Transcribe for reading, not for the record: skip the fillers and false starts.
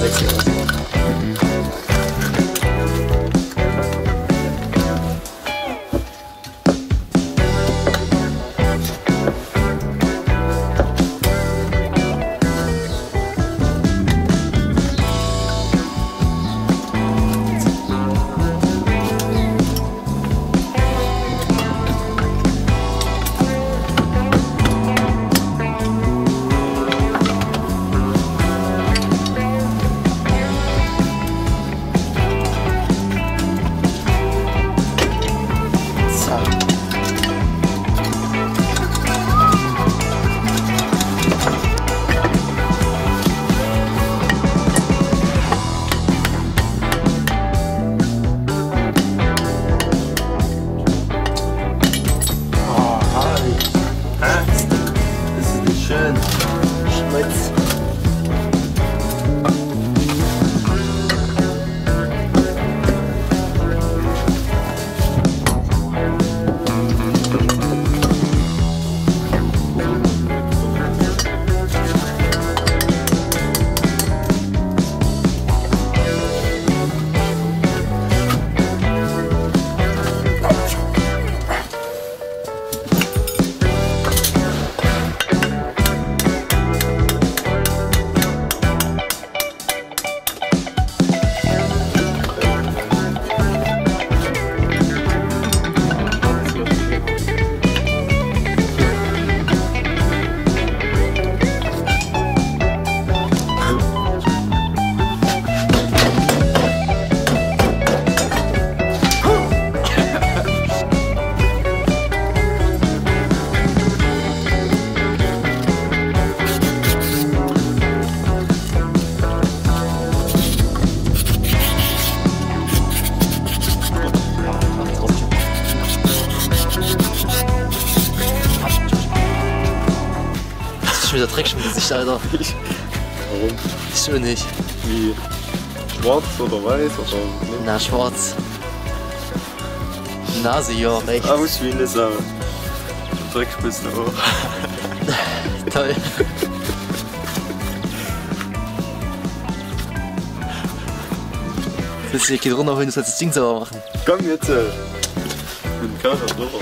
wechseln lassen. Wieder Dreck im Gesicht, Alter. Warum? Ich will nicht. Wie? Schwarz oder weiß oder? Na, schwarz. Nase hier, rechts. Aus wie eine Sau. Dreckspitze hoch. Toll. Jetzt geht runter, wenn du das Ding sauber machen. Komm jetzt! Mit dem Körper drüber.